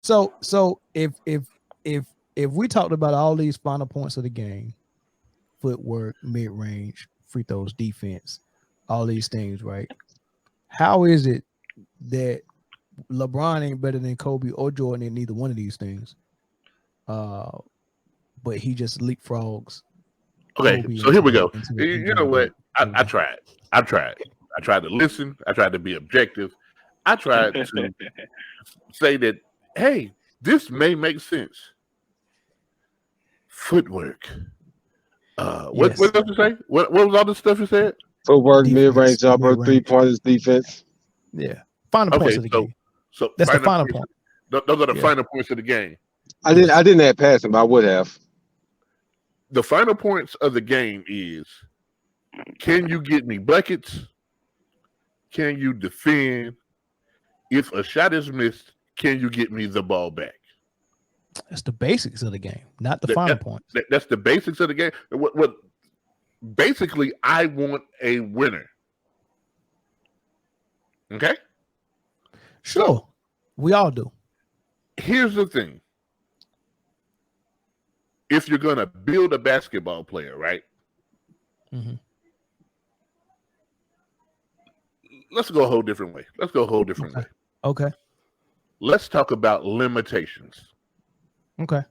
So if we talked about all these final points of the game, footwork, mid range, free throws, defense, all these things, right? How is it that LeBron ain't better than Kobe or Jordan in neither one of these things? Uh, but he just leapfrogs Okay, Kobe so here into we the go. into the You into know the what? GOAT. I tried. I tried. I tried to listen. I tried to be objective. I tried to say that, hey, this may make sense. Footwork. What Yes, else you say? What was all the stuff you said? Footwork, mid range defense, mid jumper, three range. pointers, defense. Yeah, final points Okay, of the so game. That's the final final points. point. Those are the Yeah. final points of the game. Yes. I didn't have passing, but I would have. The final points of the game is: can you get me buckets? Can you defend? If a shot is missed, can you get me the ball back? That's the basics of the game, not the That, final that, points. that's the basics of the game. What basically I want a winner. Okay? Sure, So we all do. here's the thing. If you're gonna build a basketball player, right? Mm-hmm. Let's go a whole different way. Okay. Okay. Let's talk about limitations. Okay.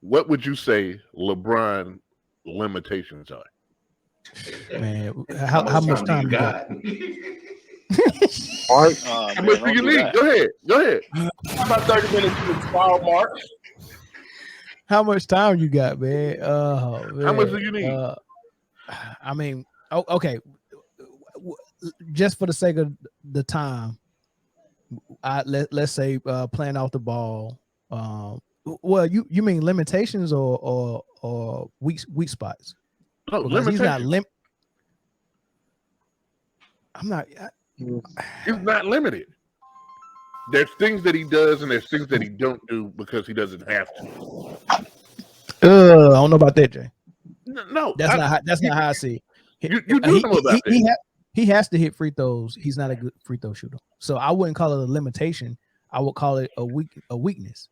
What would you say LeBron limitations are? Man, How how much much time do time you you got? got? Art, Oh How man, much do don't you do need? that. Go ahead. Go ahead. About 30 minutes to the 12 mark. How much time you got, man? Oh How much do man. you need? I mean, okay. Just for the sake of the time, let's say playing off the ball. Well, you mean limitations or weak spots? No, Because he's not limitations. I'm not. He's not limited. There's things that he does and there's things that he don't do because he doesn't have to. I don't know about that, Jay. No, That's not how I see it. you do know about that. He has to hit free throws. He's not a good free throw shooter, so I wouldn't call it a limitation. I would call it a weakness.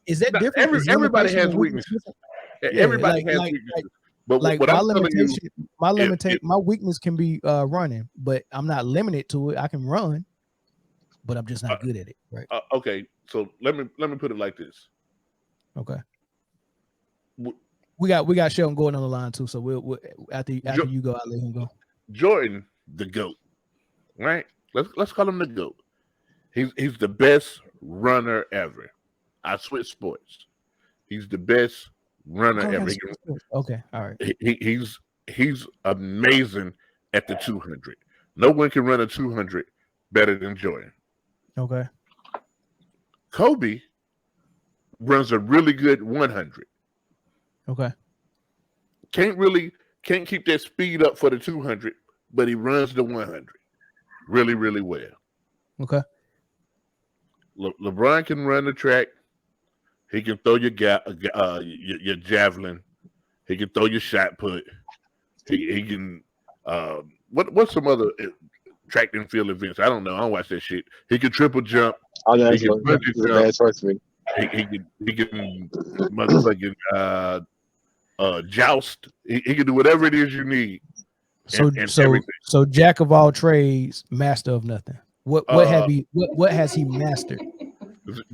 Is that different? Is Everybody limitation has and weakness weaknesses. different? Yeah, Everybody has weaknesses. But like what my I'm telling you, limitation, if my weakness can be running, but I'm not limited to it. I can run, but I'm just not good at it. Right? okay, so let me put it like this. Okay. W- We got Sheldon Gordon on the line too, so we'll after you go, I'll let him go. Jordan, the GOAT, right? Let's call him the GOAT. He's the best runner ever. I switch sports. He's the best runner ever. Okay, all right. He's amazing at the 200. No one can run a 200 better than Jordan. Okay. Kobe runs a really good 100. Okay. Can't keep that speed up for the 200, but he runs the 100 really, really well. Okay. LeBron can run the track. He can throw your javelin. He can throw your shot put. He can what's some other track and field events? I don't know. I don't watch that shit. He can triple jump. oh, He that's can bungee a jump. bad choice for me. He can motherfucking joust. He can do whatever it is you need. So so jack of all trades, master of nothing. What has he mastered?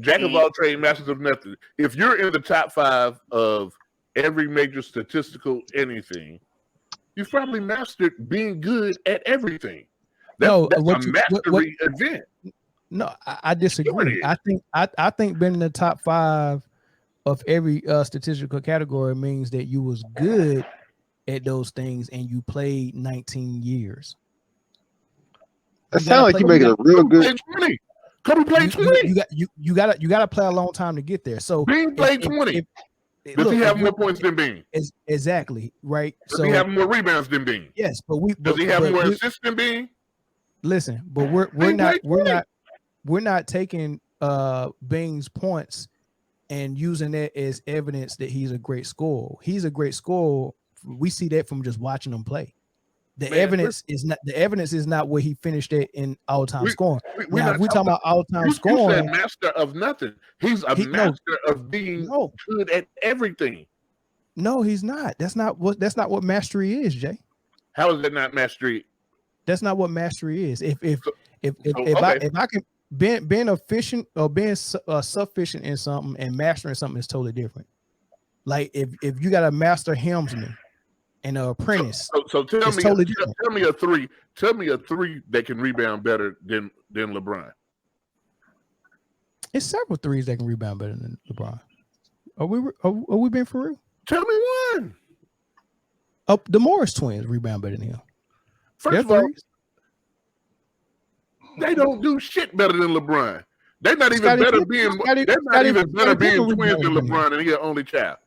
Jack of all trades, masters of nothing. If you're in the top 5 of every major statistical anything, you've probably mastered being good at everything. That's a mastery event. No, I disagree. I think being in the top 5 of every statistical category means that you was good at those things and you played 19 years. It sounds like you're making a real good. Kobe played 20. You gotta play a long time to get there. So Bean played 20. Does he have more points than Bean? Exactly right. Does he have more rebounds than Bean? Yes, does he have more assists than Bean? Listen, but we're not taking Bean's points and using that as evidence that he's a great scorer. He's a great scorer. We see that from just watching him play. The Man, evidence is not where he finished it in all-time scoring. We're Now, not if we talking about all-time you said scoring, master of nothing. He's a master of being good at everything. No, he's not. That's not what mastery is, Jay. How is that not mastery? That's not what mastery is. If okay. I can being efficient or being sufficient in something and mastering something is totally different. Like if you got a master helmsman and an apprentice, so tell me totally tell me a three. Tell me a three that can rebound better than LeBron. It's several threes that can rebound better than LeBron. Are we being for real? Tell me one. The Morris twins rebound better than him. First of all, they don't do shit better than LeBron. They're not even better being twins than LeBron, and he's an only child.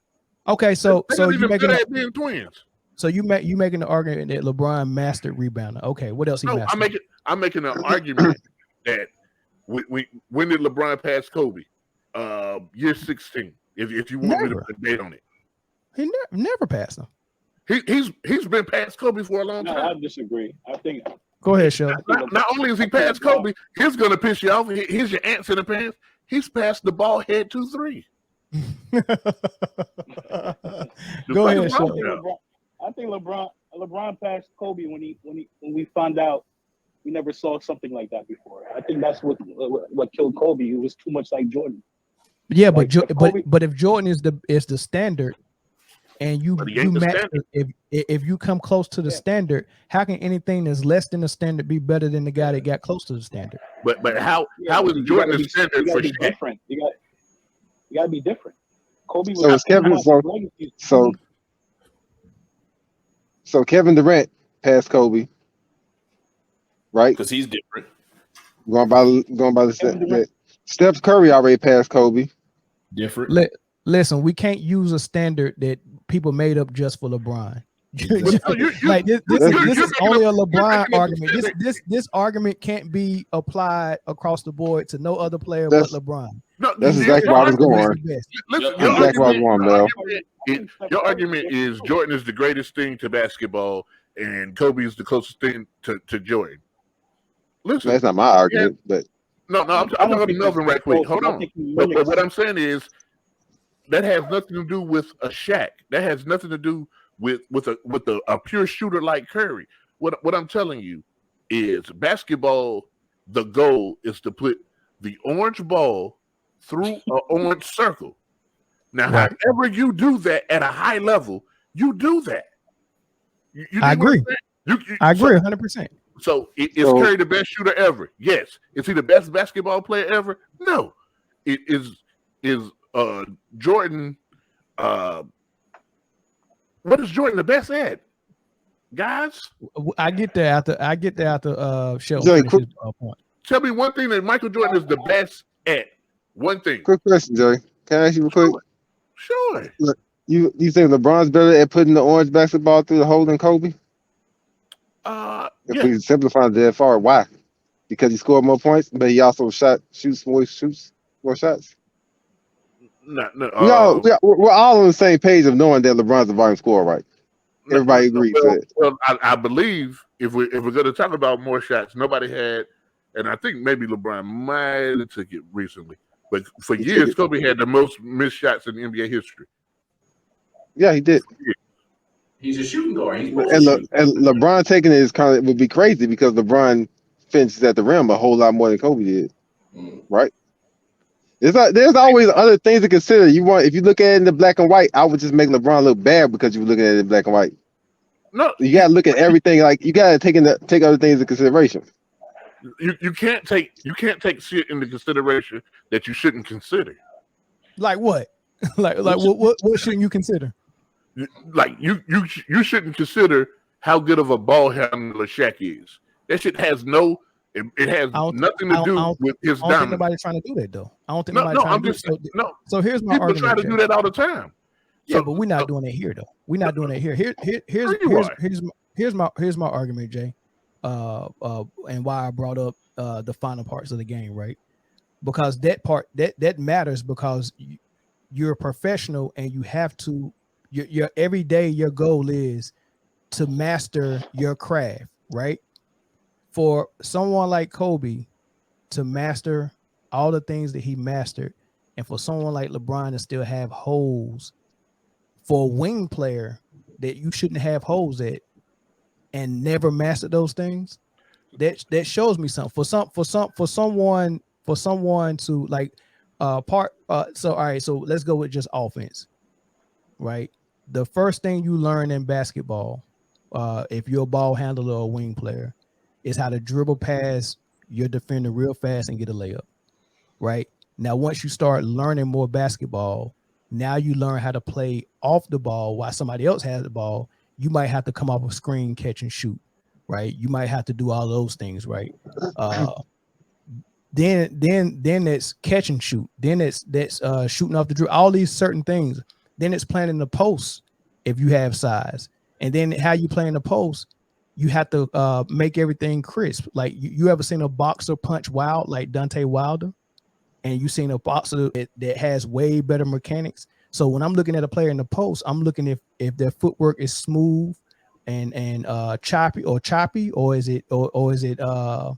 Okay, so you making at being twins. So you making the argument that LeBron mastered rebounding. Okay, what else he mastered? I'm making an argument that when did LeBron pass Kobe? Year 16. If you want me to put a date on it. He never passed him. He's been past Kobe for a long time. I disagree. I think. Go ahead, Shell. Not only is he past Kobe, he's gonna piss you off. Here's your ants in the pants. He's passed the ball head 2-3. Go ahead, Shell. I think LeBron passed Kobe when we found out we never saw something like that before. I think that's what killed Kobe. It was too much like Jordan. Yeah, but if Jordan is the standard, and you match if you come close to the standard, how can anything that's less than the standard be better than the guy that got close to the standard? But how is Jordan the standard for Shaq? Different. You got to be different. Kobe was so is Kevin so Kevin Durant passed Kobe, right? Because he's different. Going by the Steph Curry already passed Kobe. Different. Listen, we can't use a standard that people made up just for LeBron. Like this is only a LeBron argument. This argument can't be applied across the board to no other player but LeBron. No, that's exactly where I was going. Your argument is Jordan is the greatest thing to basketball, and Kobe is the closest thing to Jordan. Listen, that's not my argument, but no, I'm talking about Melvin right quick. Hold on. But what I'm saying is that has nothing to do with a Shaq. That has nothing to do with a pure shooter like Curry. What I'm telling you is basketball. The goal is to put the orange ball through an orange circle. Now, however you do that at a high level, you do that. I agree. I agree 100%. So is Curry the best shooter ever? Yes. Is he the best basketball player ever? No. It is Jordan. What is Jordan the best at, guys? I get there after Shell point. Tell me one thing that Michael Jordan is the best at. One thing. Quick question, Joey. Can I ask you real quick? Sure. Look, you think LeBron's better at putting the orange basketball through the hole than Kobe? If we simplify it that far, why? Because he scored more points, but he also shoots more shots. We're all on the same page of knowing that LeBron's the volume scorer, right? Everybody agrees to it. Well, I believe if we're going to talk about more shots, nobody had, and I think maybe LeBron might have took it recently, but for years Kobe had the most missed shots in NBA history. Yeah, he did. He's a shooting guard. And LeBron taking it would be crazy because LeBron finishes at the rim a whole lot more than Kobe did, right? There's always other things to consider. If you look at it in the black and white, I would just make LeBron look bad because you were looking at it in black and white. No, you gotta look at everything. Like you gotta take other things into consideration. You can't take shit into consideration that you shouldn't consider. Like what? like what shouldn't you consider? Like you shouldn't consider how good of a ball handler Shaq is. That shit has it has nothing to do with his dominance. I don't think nobody's trying to do that though. I don't think nobody's trying to do that. So here's my argument. People try to do that all the time. Yeah, but we're not doing it here though. We're not doing it here. Here's my argument, Jay. And why I brought up the final parts of the game, right? Because that part that matters because you're a professional and you have to your every day your goal is to master your craft, right? For someone like Kobe to master all the things that he mastered, and for someone like LeBron to still have holes for a wing player that you shouldn't have holes at and never mastered those things, that shows me something. For someone to like so all right, so let's go with just offense, right? The first thing you learn in basketball, if you're a ball handler or a wing player, is how to dribble past your defender real fast and get a layup, right? Now, once you start learning more basketball, now you learn how to play off the ball while somebody else has the ball. You might have to come off a screen, catch and shoot, right? You might have to do all those things, right? Then it's catch and shoot. Then that's shooting off the dribble. All these certain things. Then it's playing in the post if you have size. And then how you play in the post, you have to make everything crisp. Like you ever seen a boxer punch wild like Deontay Wilder? And you seen a boxer that has way better mechanics. So when I'm looking at a player in the post, I'm looking if their footwork is smooth and choppy, or is it no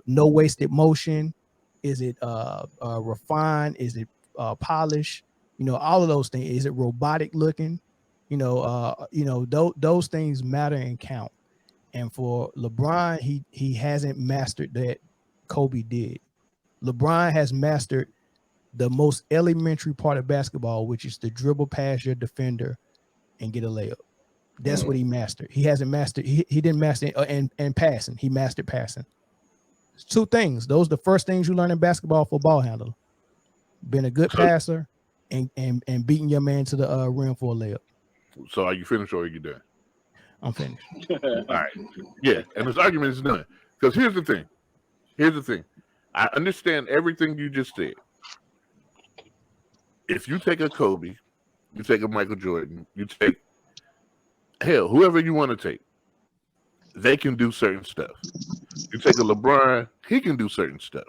wasted motion? Is it refined? Is it polished? You know, all of those things. Is it robotic looking? Those things matter and count. And for LeBron, he hasn't mastered that. Kobe did. LeBron has mastered the most elementary part of basketball, which is to dribble past your defender and get a layup. That's what he mastered. He hasn't mastered. He didn't master and passing. He mastered passing. It's two things. Those are the first things you learn in basketball for a ball handler. Being a good passer and beating your man to the rim for a layup. So are you finished or are you done? I'm finished. All right. Yeah, and this argument is done. Because here's the thing. I understand everything you just said. If you take a Kobe, you take a Michael Jordan, you take, hell, whoever you want to take, they can do certain stuff. You take a LeBron, he can do certain stuff.